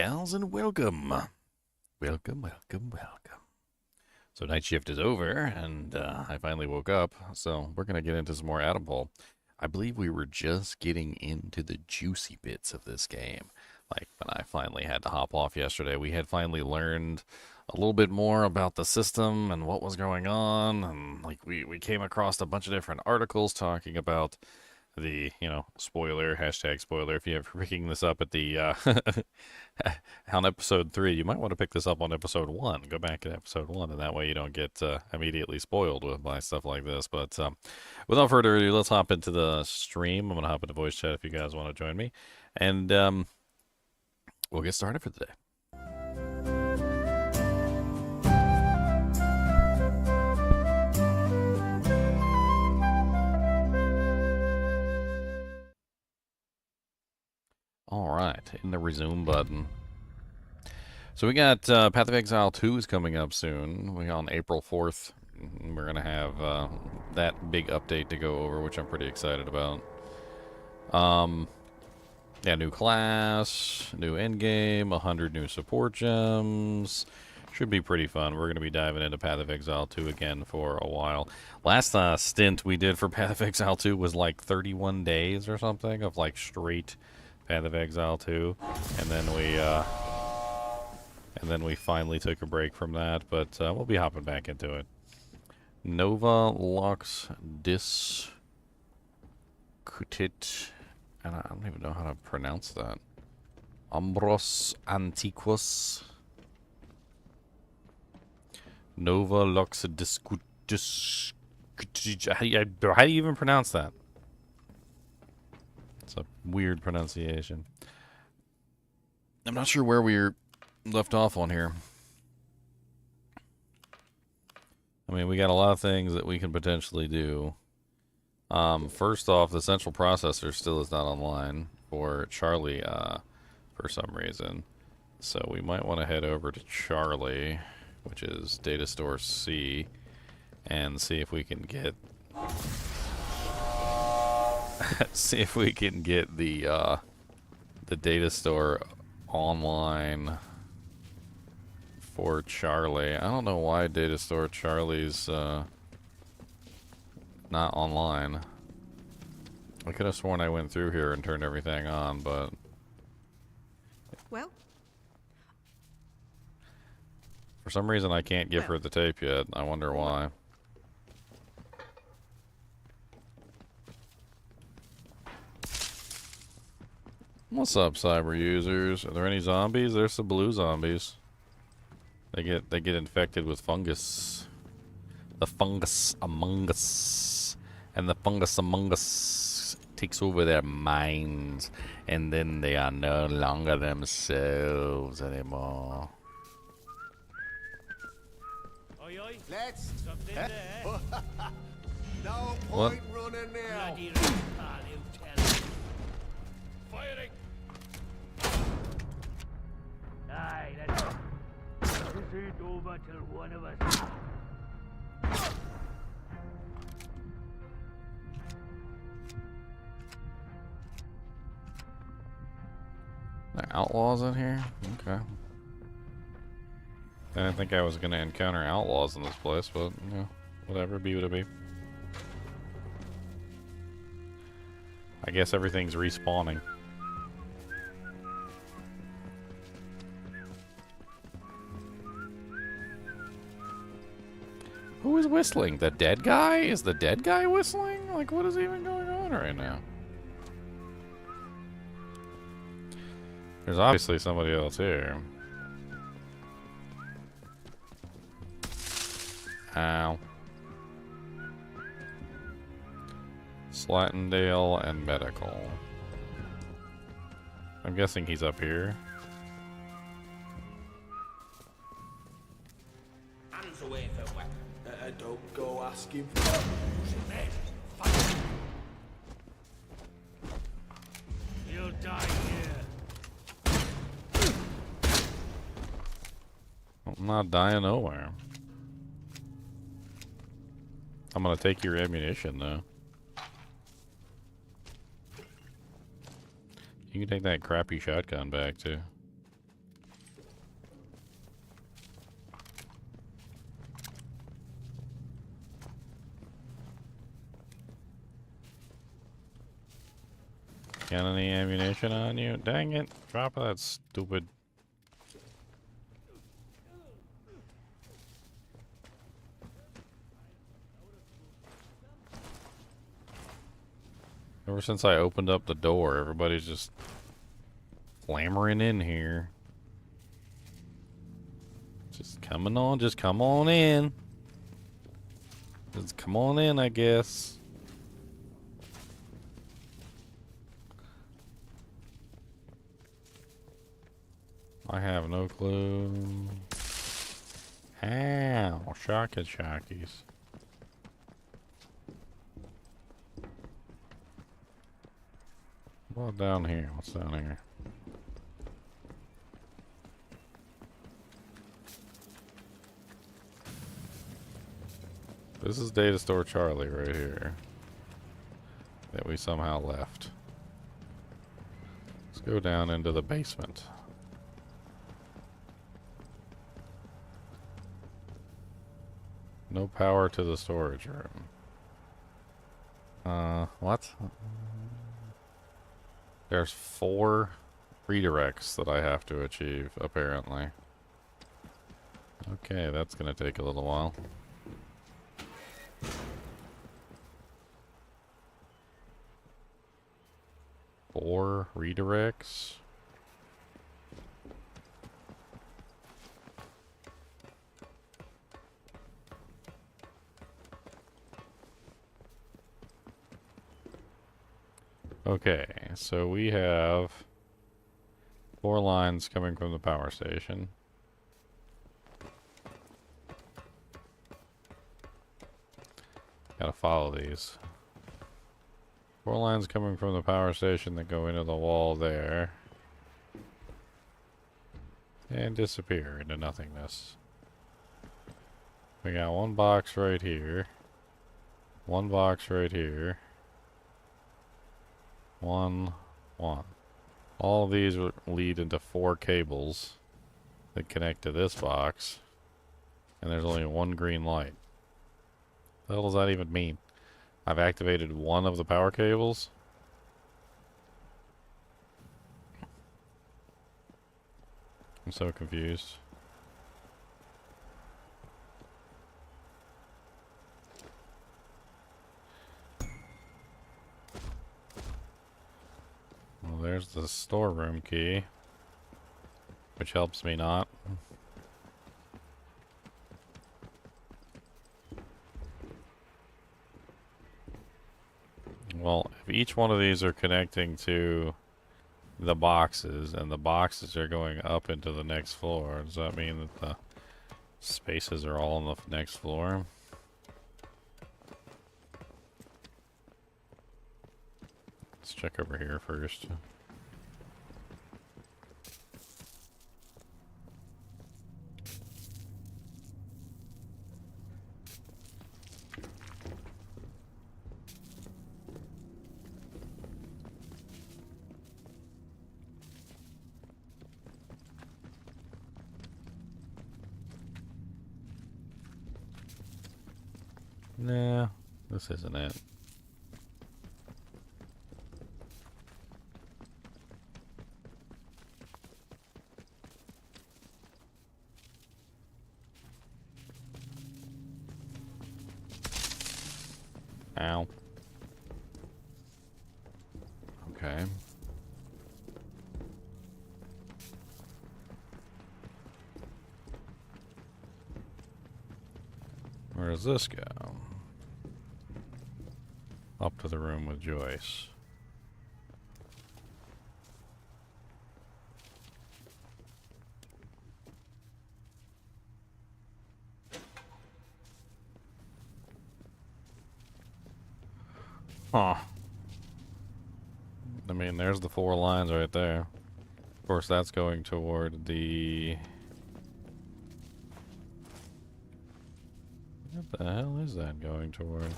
gals, and welcome. Welcome. So night shift is over, and I finally woke up, so we're going to get into some more Atomfall. I believe we were just getting into the juicy bits of this game. Like, when I finally had to hop off yesterday, we had finally learned a little bit more about the system and what was going on, and, like, we came across a bunch of different articles talking about the, spoiler, hashtag spoiler, if you're picking this up at the, on episode 3, you might want to pick this up on episode 1. Go back to episode 1, and that way you don't get immediately spoiled by stuff like this. But without further ado, let's hop into the stream. I'm going to hop into voice chat if you guys want to join me. And we'll get started for the day. All right, in the resume button. So we got Path of Exile 2 is coming up soon. We on April 4th. We're going to have that big update to go over, which I'm pretty excited about. Yeah, new class, new endgame, 100 new support gems. Should be pretty fun. We're going to be diving into Path of Exile 2 again for a while. Last stint we did for Path of Exile 2 was like 31 days or something of like straight Path of Exile 2, and then we finally took a break from that, but we'll be hopping back into it. Nova Lux Discutit, and I don't even know how to pronounce that. Umbros Antiquus. Nova Lux Discutit. How do you even pronounce that? It's a weird pronunciation. I'm not sure where we're left off on here. I mean, we got a lot of things that we can potentially do. First off, the central processor still is not online for Charlie for some reason. So we might want to head over to Charlie, which is data store C, and see if we can get see if we can get the data store online for Charlie. I don't know why data store Charlie's not online. I could have sworn I went through here and turned everything on, but well, for some reason I can't give her the tape yet. I wonder why. What's up, cyber users? Are there any zombies? There's some blue zombies. They get infected with fungus. The fungus among us, and the fungus among us takes over their minds, and then they are no longer themselves anymore. Oi, oi. Let's. Something there. No What? point running now. Bloody pal, you tell me. Firing. Aye, that's it. This ain't over till one of us. There are outlaws in here? Okay. I didn't think I was going to encounter outlaws in this place, but, whatever, be what it be. I guess everything's respawning. Who is whistling? The dead guy? Is the dead guy whistling? Like, what is even going on right now? There's obviously somebody else here. Ow. Slattendale and medical. I'm guessing he's up here. Hands away from weapon. Don't go asking for Men, fight. You'll die here. I'm not dying nowhere. I'm gonna take your ammunition though. You can take that crappy shotgun back too. Got any ammunition on you? Dang it. Drop that stupid. Ever since I opened up the door, everybody's just clamoring in here. Just coming on, just come on in. Just come on in, I guess. I have no clue. How? Shockies. What down here? What's down here? This is Data Store Charlie right here. That we somehow left. Let's go down into the basement. No power to the storage room. What? There's 4 redirects that I have to achieve, apparently. Okay, that's gonna take a little while. Four redirects? Okay, so we have 4 lines coming from the power station. Gotta follow these. 4 lines coming from the power station that go into the wall there. And disappear into nothingness. We got 1 box right here. 1 box right here. 1, 1. All of these lead into 4 cables that connect to this box. And there's only 1 green light. What the hell does that even mean? I've activated 1 of the power cables. I'm so confused. Well, there's the storeroom key, which helps me not. Well, if each one of these are connecting to the boxes, and the boxes are going up into the next floor, does that mean that the spaces are all on the next floor? Let's check over here first. Nah, this isn't it. Ow. Okay. Where does this go? Up to the room with Joyce. Huh. I mean, there's the 4 lines right there. Of course, that's going toward the... What the hell is that going toward?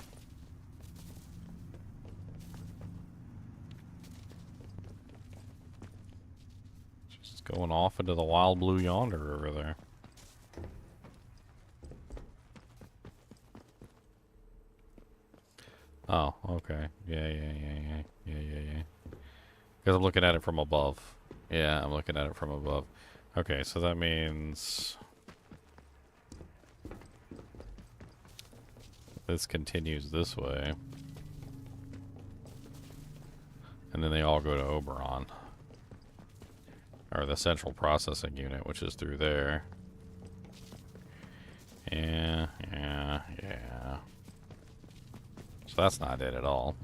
Just going off into the wild blue yonder over there. Oh, okay. Yeah. Because I'm looking at it from above. Yeah, I'm looking at it from above. Okay, so that means this continues this way. And then they all go to Oberon. Or the central processing unit, which is through there. Yeah. So that's not it at all.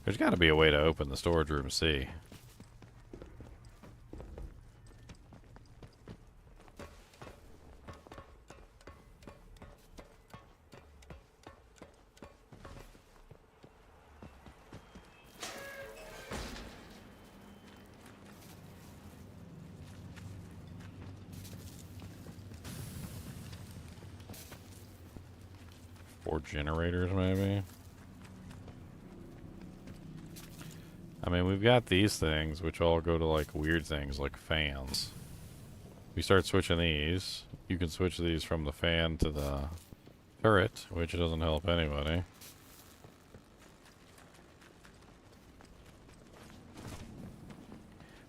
There's got to be a way to open the storage room C. Or generators, maybe? I mean, we've got these things, which all go to, like, weird things, like fans. We start switching these. You can switch these from the fan to the turret, which doesn't help anybody.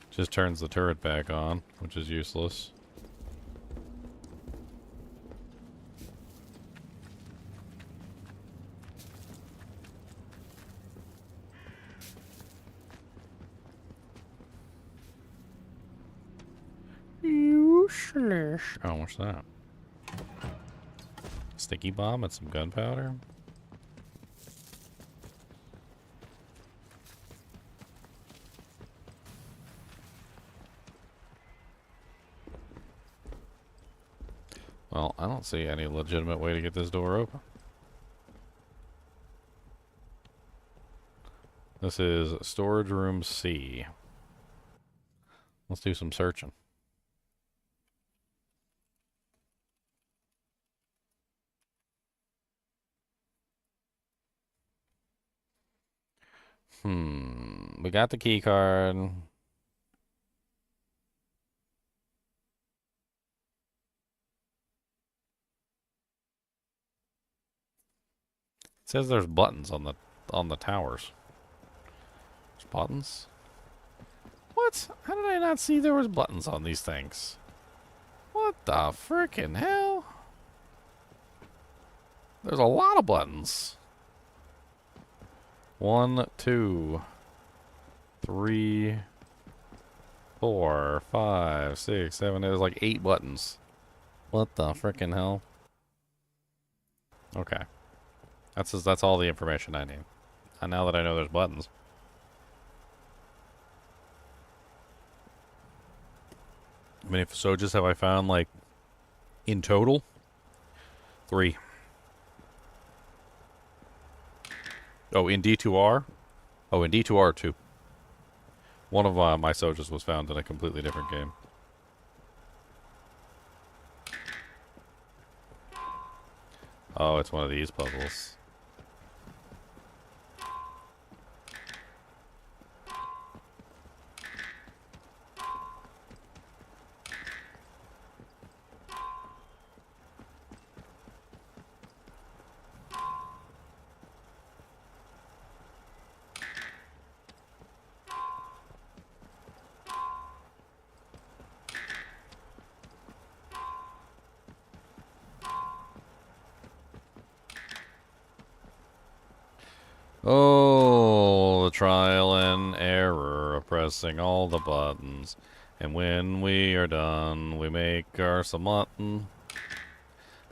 Just turns the turret back on, which is useless. Oh, what's that? Sticky bomb and some gunpowder? Well, I don't see any legitimate way to get this door open. This is storage room C. Let's do some searching. We got the key card. It says there's buttons on the towers. There's buttons? What? How did I not see there was buttons on these things? What the frickin' hell? There's a lot of buttons. 1, 2, 3, 4, 5, 6, 7. There's like 8 buttons. What the frickin' hell? Okay. That's all the information I need. And now that I know there's buttons. How many Sojas have I found, like, in total? 3. Oh, in D2R? Oh, in D2R, 2. One of my Sojas was found in a completely different game. Oh, it's one of these puzzles. Oh, the trial and error of pressing all the buttons. And when we are done, we make our some mutton.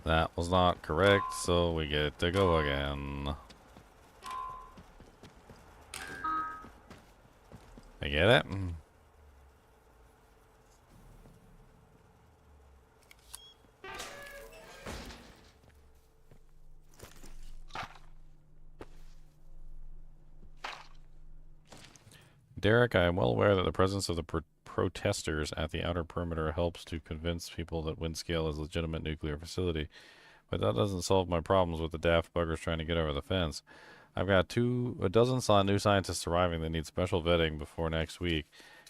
That was not correct, so we get to go again. I get it? Derek, I am well aware that the presence of the protesters at the outer perimeter helps to convince people that Windscale is a legitimate nuclear facility, but that doesn't solve my problems with the daft buggers trying to get over the fence. I've got a dozen new scientists arriving that need special vetting before next week,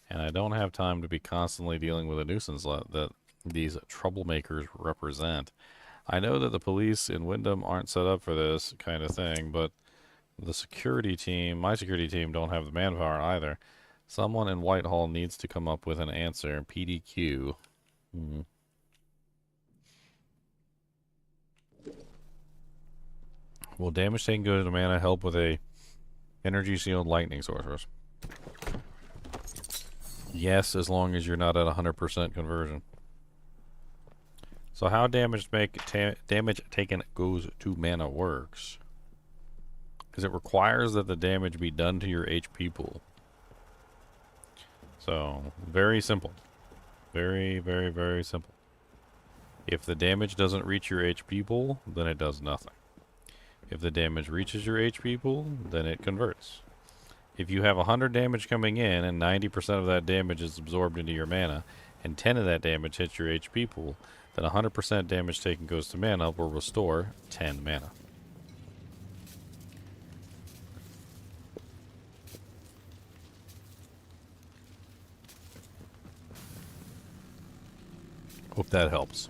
and I don't have time to be constantly dealing with a nuisance that these troublemakers represent. I know that the police in Wyndham aren't set up for this kind of thing, but The security team, my security team, don't have the manpower either. Someone in Whitehall needs to come up with an answer. PDQ. Hmm. Will damage taken go to mana help with a energy shield lightning sorceress? Yes, as long as you're not at 100% conversion. So how damage taken goes to mana works? Because it requires that the damage be done to your HP pool. So, very simple. Very, very, very simple. If the damage doesn't reach your HP pool, then it does nothing. If the damage reaches your HP pool, then it converts. If you have 100 damage coming in and 90% of that damage is absorbed into your mana, and 10 of that damage hits your HP pool, then 100% damage taken goes to mana will restore 10 mana. Hope that helps.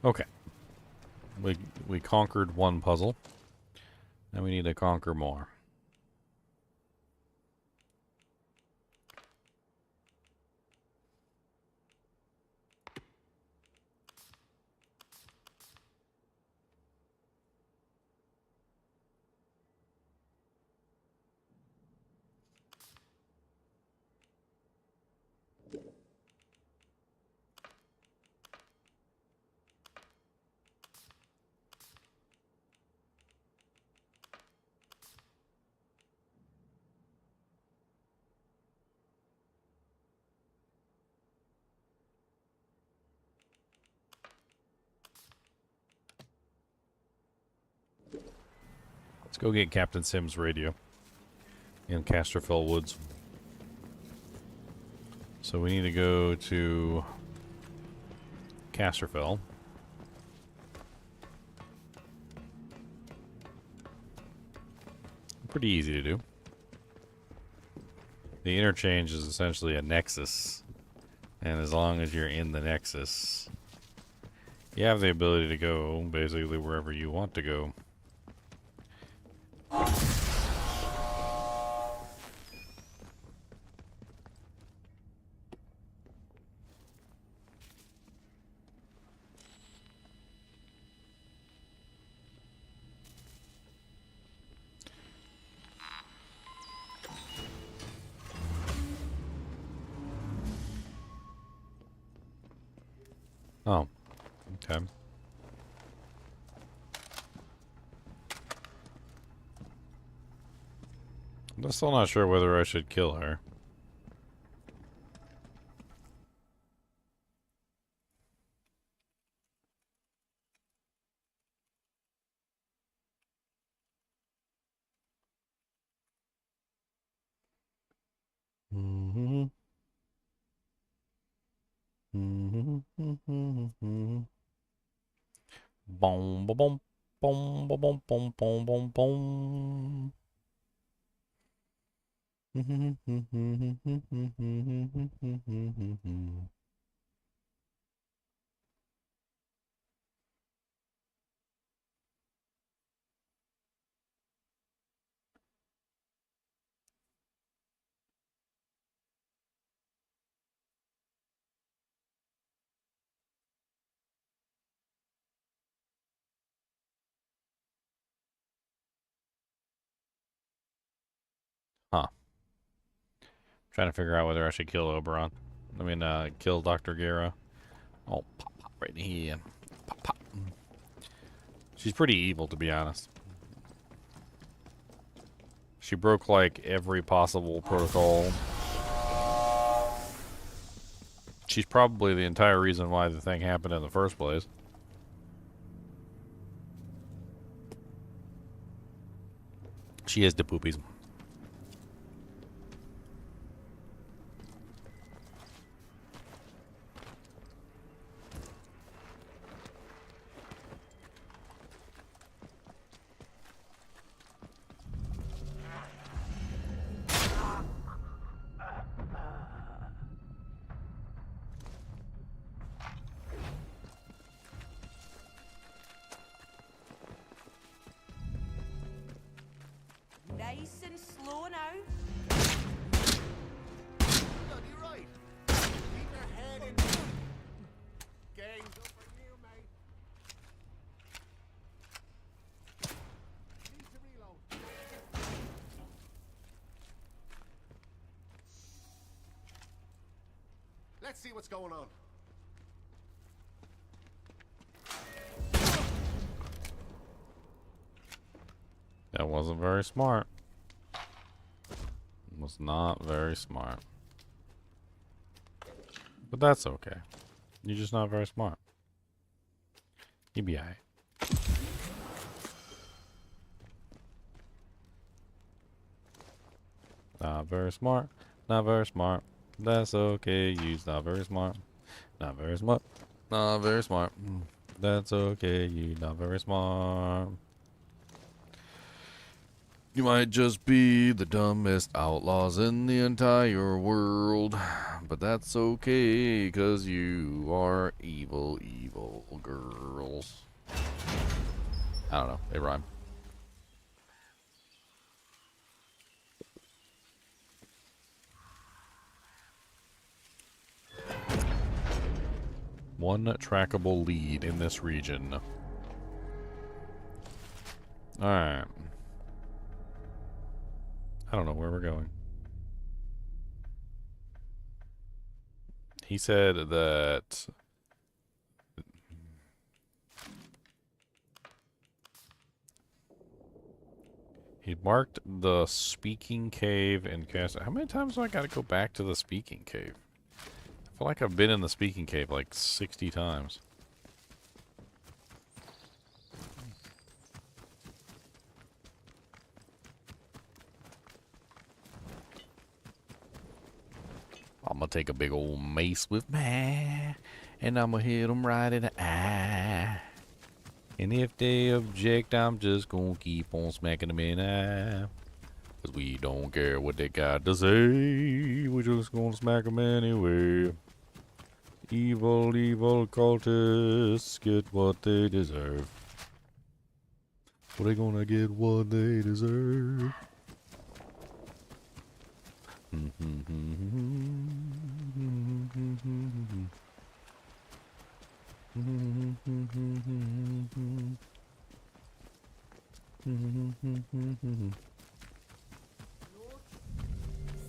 Okay. We conquered one puzzle. Now we need to conquer more. Let's go get Captain Sim's radio in Casterfell Woods. So we need to go to Casterfell. Pretty easy to do. The interchange is essentially a nexus. And as long as you're in the nexus, you have the ability to go basically wherever you want to go. Oh, okay. I'm still not sure whether I should kill her. Mm-hmm. Mm-hmm. Boom, boom, boom, boom, boom, boom, boom, boom, boom. Huh. Trying to figure out whether I should kill Oberon. I mean, kill Dr. Guerra. Oh, pop, pop, right in here. Pop, pop. She's pretty evil, to be honest. She broke, like, every possible protocol. She's probably the entire reason why the thing happened in the first place. She is the poopies. know. You're right. Keep your head in. Game's over here, mate. Need to reload. Let's see what's going on. That wasn't very smart. Was not very smart. But that's okay. You're just not very smart. You'll be alright. Not very smart. Not very smart. That's okay. You's not very smart. Not very smart. Not very smart. That's okay. You not very smart. You might just be the dumbest outlaws in the entire world. But that's okay, 'cause you are evil, evil girls. I don't know. They rhyme. One trackable lead in this region. Alright. I don't know where we're going. He said that he marked the speaking cave and cast. How many times do I gotta go back to the speaking cave? I feel like I've been in the speaking cave like 60 times. I'm gonna take a big old mace with me, and I'm gonna hit them right in the eye. And if they object, I'm just gonna keep on smacking them in the eye. 'Cause we don't care what they got to say, we're just gonna smack them anyway. Evil, evil cultists get what they deserve. Well, they gonna get what they deserve.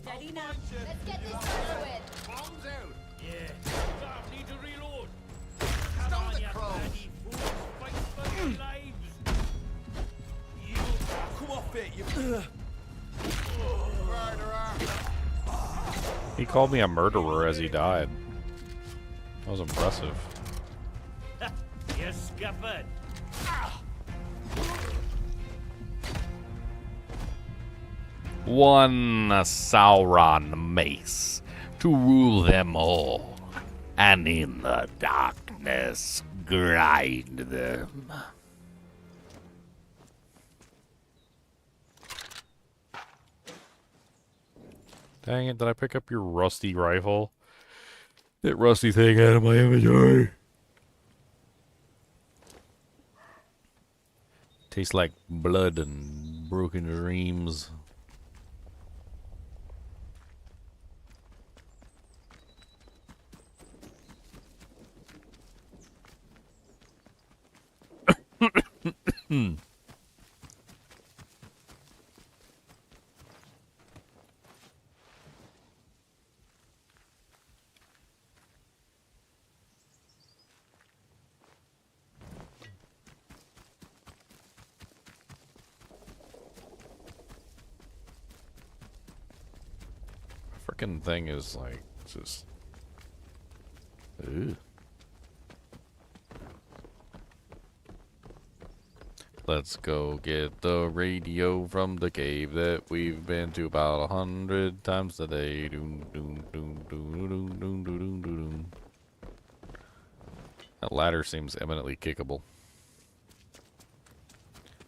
Steady now. Let's get this over with. Bombs out. Yeah. Stop, need to reload. Come Stop on, the you crows. bloody fools. Fight for your lives. You. Come off it, you. Murderer. He called me a murderer as he died. That was impressive. You scuppered. One Sauron mace to rule them all, and in the darkness grind them. Dang it, did I pick up your rusty rifle? That rusty thing out of my inventory. Tastes like blood and broken dreams. Frickin' thing is like just. Ew. Let's go get the radio from the cave that we've been to about 100 times today. Doom, doom, doom, doom, doom, doom, doom, doom, doom. That ladder seems eminently kickable.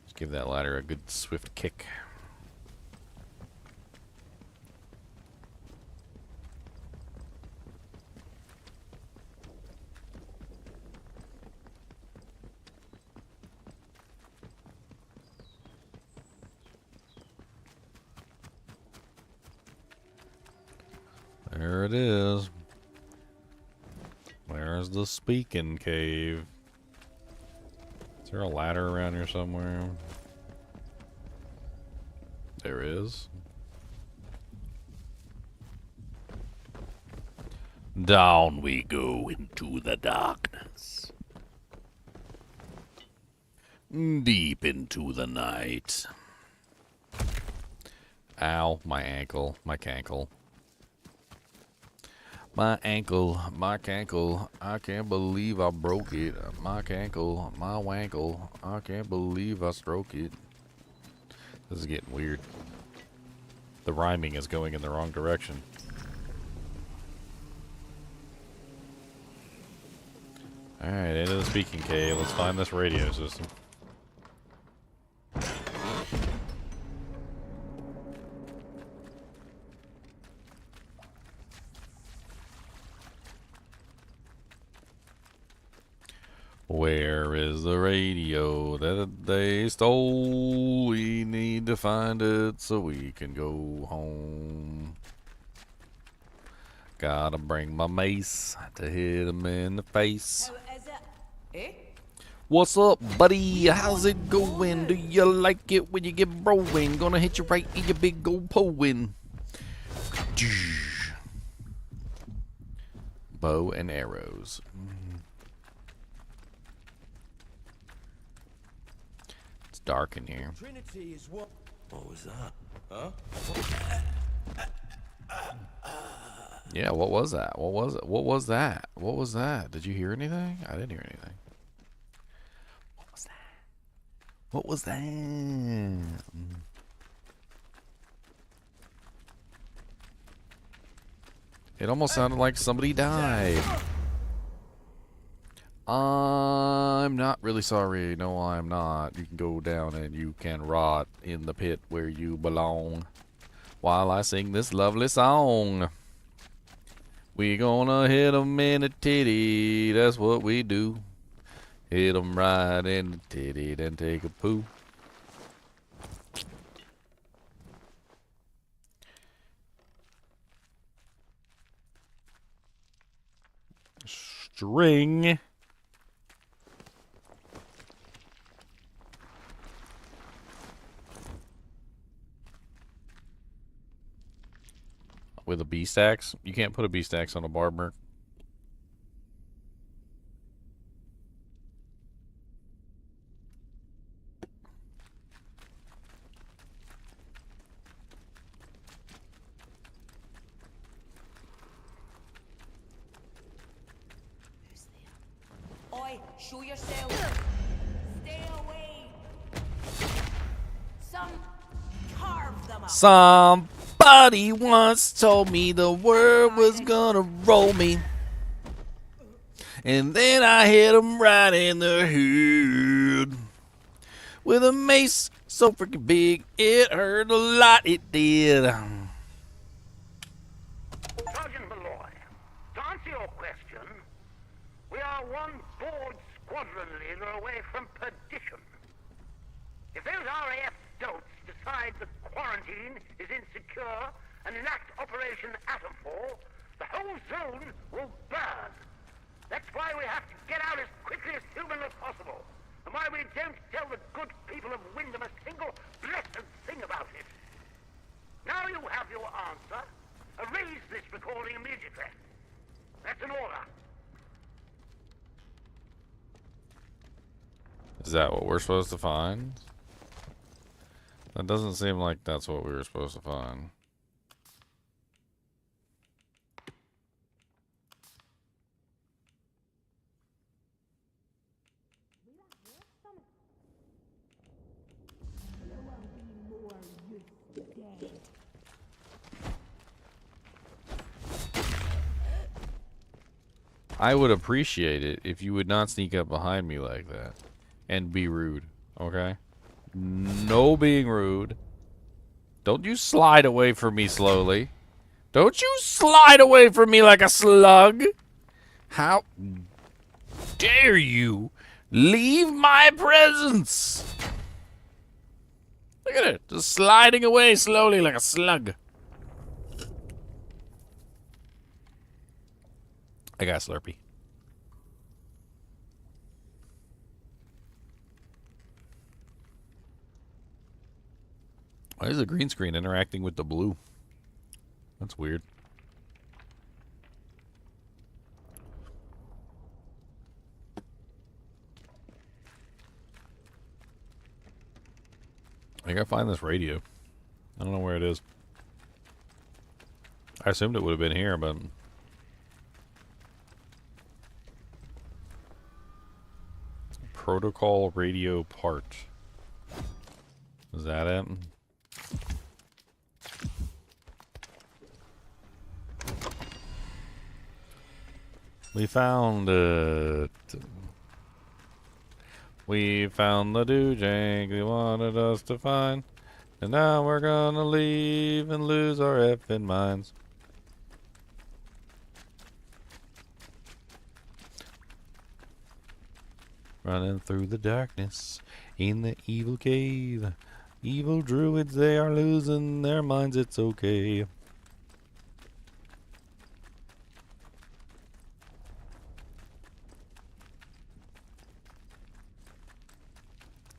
Just give that ladder a good swift kick. There it is. There's the speaking cave. Is there a ladder around here somewhere? There is. Down we go into the darkness. Deep into the night. Ow, my ankle, my cankle. My ankle, my cankle, I can't believe I broke it. My cankle, my wankle, I can't believe I stroke it. This is getting weird. The rhyming is going in the wrong direction. Alright, into the speaking cave. Let's find this radio system. Where is the radio that they stole? We need to find it so we can go home. Gotta bring my mace to hit him in the face. How is it? Eh? What's up, buddy? How's it going? Do you like it when you get broing? Gonna hit you right in your big old poin. Bow and arrows. It's dark in here. Trinity is what? What was that? Huh? Yeah, what was that? What was it? What was that? What was that? Did you hear anything? I didn't hear anything. What was that? What was that? It almost sounded like somebody died. I'm not really sorry. No, I'm not. You can go down and you can rot in the pit where you belong while I sing this lovely song. We gonna hit 'em in the titty, that's what we do. Hit 'em right in the titty, then take a poo. String. With a B-stacks? You can't put a B-stacks on a barber. Oi, show yourself. Stay away. Some carve them up. Somebody once told me the world was gonna roll me. And then I hit him right in the head. With a mace so freaking big, it hurt a lot, it did. Sergeant Malloy, to answer your question, we are one bored squadron leader away from perdition. If those RAF dolts decide the quarantine is insecure and enact Operation Atomfall, the whole zone will burn. That's why we have to get out as quickly as humanly possible, and why we don't tell the good people of Wyndham a single blessed thing about it. Now you have your answer. Erase this recording immediately. That's an order. Is that what we're supposed to find? That doesn't seem like that's what we were supposed to find. I would appreciate it if you would not sneak up behind me like that and be rude, okay? No being rude. Don't you slide away from me slowly. Don't you slide away from me like a slug. How dare you leave my presence? Look at it, just sliding away slowly like a slug. I got Slurpee. Why is the green screen interacting with the blue? That's weird. I gotta find this radio. I don't know where it is. I assumed it would have been here, but... Protocol radio part. Is that it? We found it. We found the doojang they wanted us to find. And now we're gonna leave and lose our effing minds. Running through the darkness in the evil cave. Evil druids, they are losing their minds, it's okay.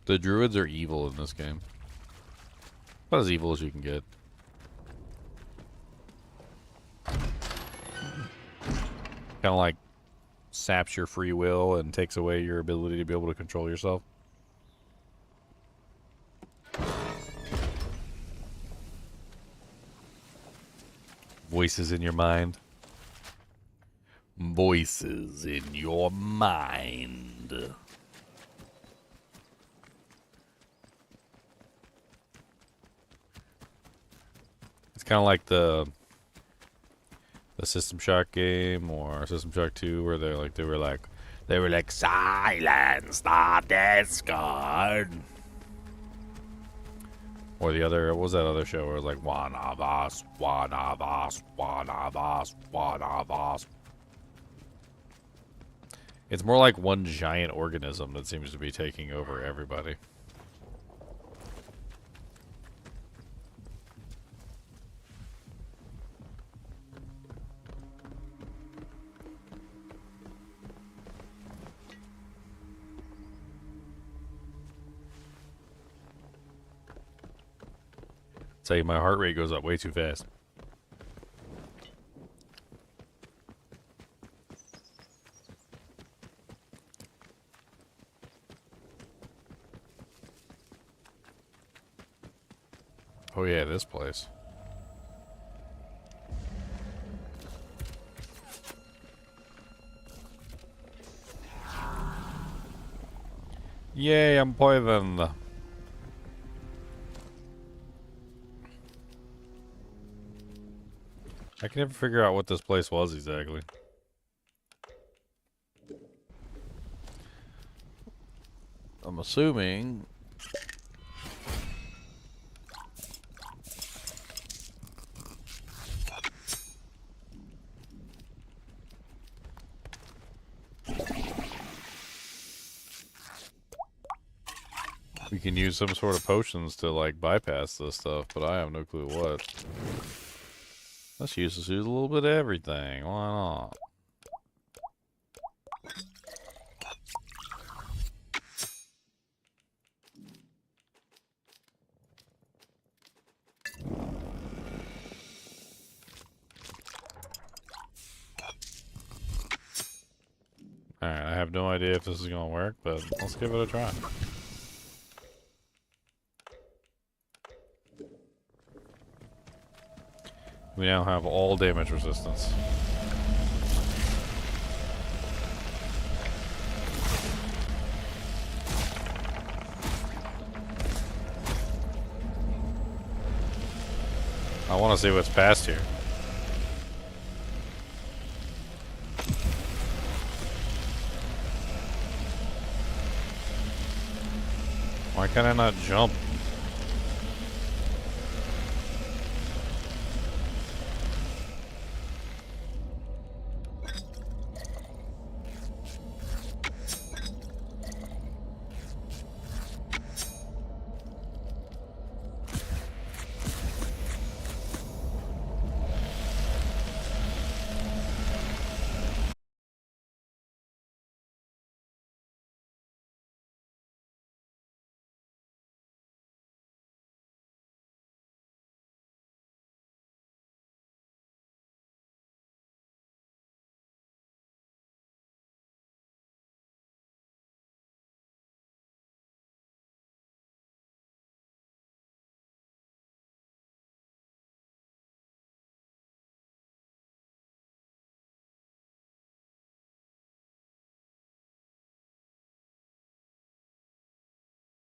The druids are evil in this game. About as evil as you can get. Kind of like saps your free will and takes away your ability to be able to control yourself. Voices in your mind. Voices in your mind. It's kind of like the System Shock game or System Shock 2 where they were like silence the Discord. Or the other, what was that other show where it was like one of us, one of us, one of us, one of us. It's more like one giant organism that seems to be taking over everybody. Tell you, my heart rate goes up way too fast. Oh yeah, this place. Yay, I'm poisoned. I can never figure out what this place was exactly. I'm assuming... we can use some sort of potions to, like, bypass this stuff, but I have no clue what. Let's use a little bit of everything. Why not? Alright, I have no idea if this is gonna work, but let's give it a try. We now have all damage resistance. I want to see what's past here. Why can I not jump?